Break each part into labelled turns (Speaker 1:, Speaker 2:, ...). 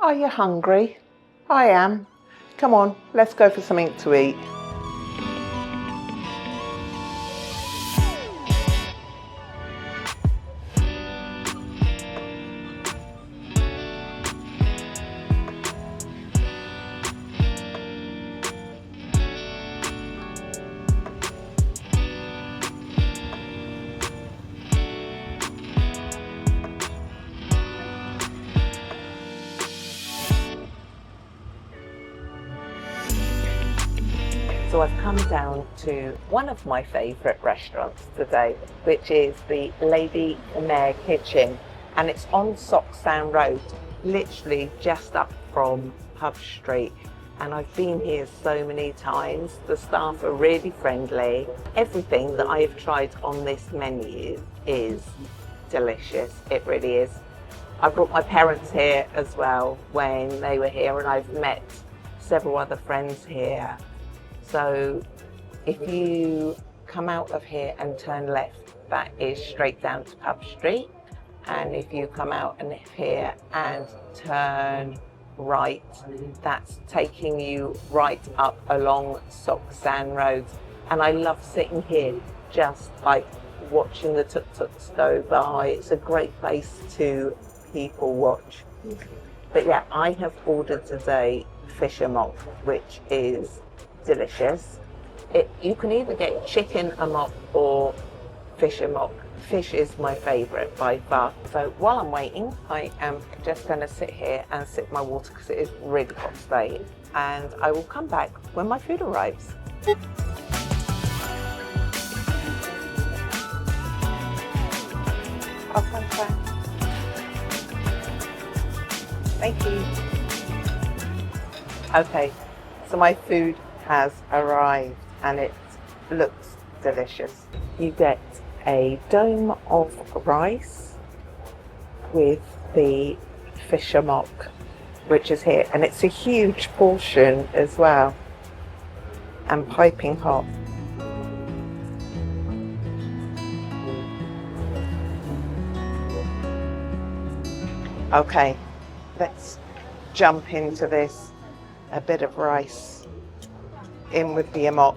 Speaker 1: Are you hungry? I am. Come on, let's go for something to eat. So I've come down to one of my favourite restaurants today, which is the Lady Khmer Kitchen, and it's on Sok San Road, literally just up from Pub Street. And I've been here so many times. The staff are really friendly. Everything that I have tried on this menu is delicious. It really is. I brought my parents here as well when they were here, and I've met several other friends here. So if you come out of here and turn left, that is straight down to Pub Street. And if you come out of here and turn right, that's taking you right up along Sok San Road. And I love sitting here just like watching the tuk-tuks go by. It's a great place to people watch. But yeah, I have ordered today Fish Amok, which is delicious. You can either get chicken amok or fish amok. Fish is my favourite by far. So while I'm waiting, I am just going to sit here and sip my water because it is really hot today. And I will come back when my food arrives. Oh, thank you. Okay, so my food has arrived and it looks delicious. You get a dome of rice with the fish amok, which is here, and it's a huge portion as well, and piping hot. Okay, let's jump into this. A bit of rice in with the amok.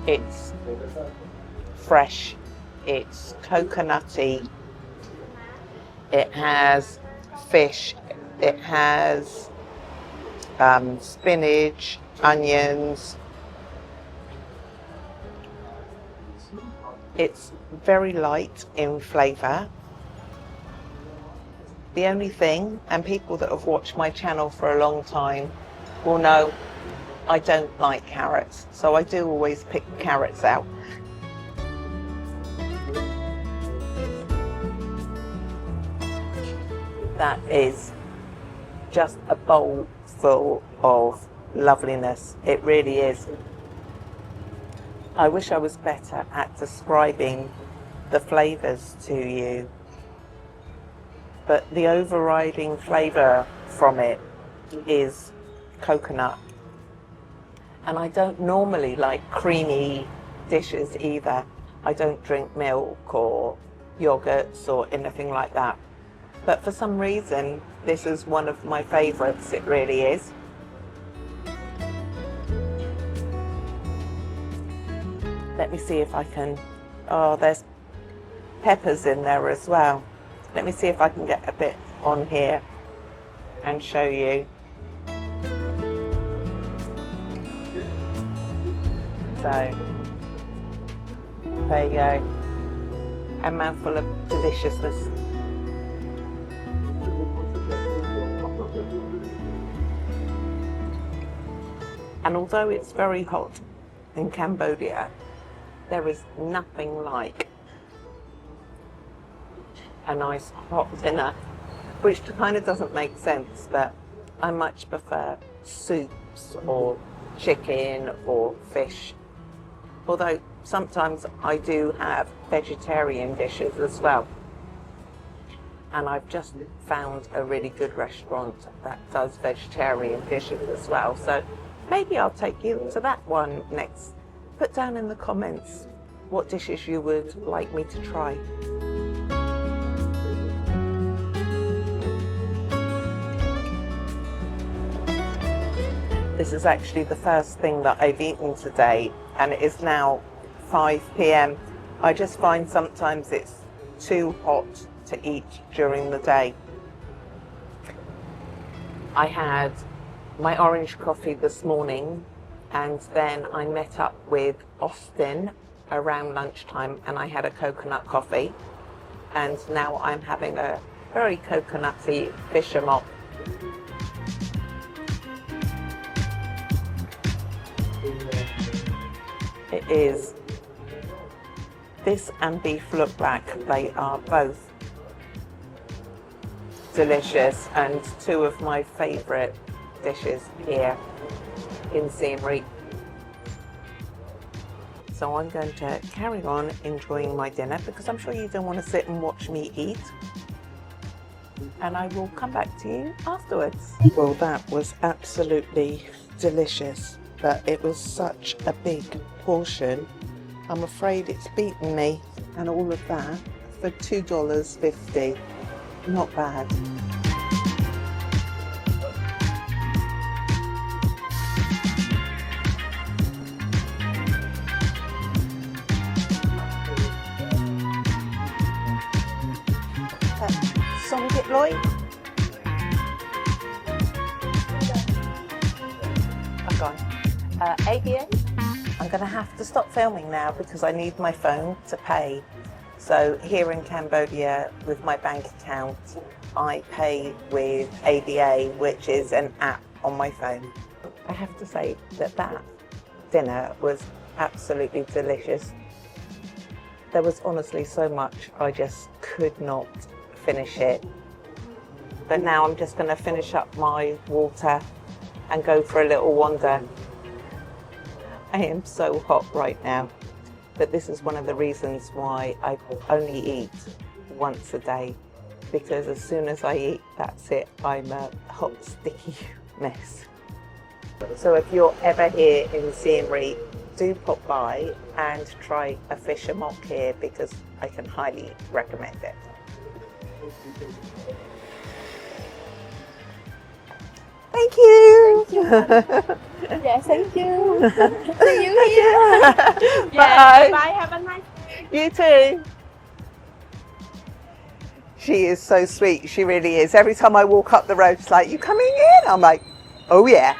Speaker 1: It's fresh, it's coconutty, it has fish, it has spinach, onions. It's very light in flavour. The only thing, and people that have watched my channel for a long time will know, I don't like carrots, so I do always pick carrots out. That is just a bowl full of loveliness. It really is. I wish I was better at describing the flavours to you, but the overriding flavour from it is coconut. And I don't normally like creamy dishes either. I don't drink milk or yogurts or anything like that. But for some reason, this is one of my favourites, it really is. Let me see if I can, oh, there's peppers in there as well. Let me see if I can get a bit on here and show you. So, there you go. A mouthful of deliciousness. And although it's very hot in Cambodia, there is nothing like a nice hot dinner, which kind of doesn't make sense, but I much prefer soups or chicken or fish. Although sometimes I do have vegetarian dishes as well. And I've just found a really good restaurant that does vegetarian dishes as well. So maybe I'll take you to that one next. Put down in the comments what dishes you would like me to try. This is actually the first thing that I've eaten today, and it is now 5 p.m. I just find sometimes it's too hot to eat during the day. I had my orange coffee this morning, and then I met up with Austin around lunchtime and I had a coconut coffee, and now I'm having a very coconutty Fish Amok. It is this and beef look back. They are both delicious and two of my favourite dishes here in Siem Reap. So I'm going to carry on enjoying my dinner because I'm sure you don't want to sit and watch me eat. And I will come back to you afterwards. Well, that was absolutely delicious, but it was such a big portion. I'm afraid it's beaten me, and all of that for $2.50. Not bad. Songit Lloyd. I'm gone. ABA. I'm going to have to stop filming now because I need my phone to pay. So here in Cambodia, with my bank account, I pay with ABA, which is an app on my phone. I have to say that that dinner was absolutely delicious. There was honestly so much, I just could not finish it. But now I'm just going to finish up my water and go for a little wander. I am so hot right now, but this is one of the reasons why I only eat once a day, because as soon as I eat, that's it. I'm a hot, sticky mess. So if you're ever here in Siem Reap, do pop by and try a Fish Amok here because I can highly recommend it. Thank you.
Speaker 2: Thank you. Yes, thank you. See you here.
Speaker 1: Bye.
Speaker 2: Yes, bye. Have a nice day.
Speaker 1: You too. She is so sweet. She really is. Every time I walk up the road, she's like, "You coming in?" I'm like, "Oh yeah."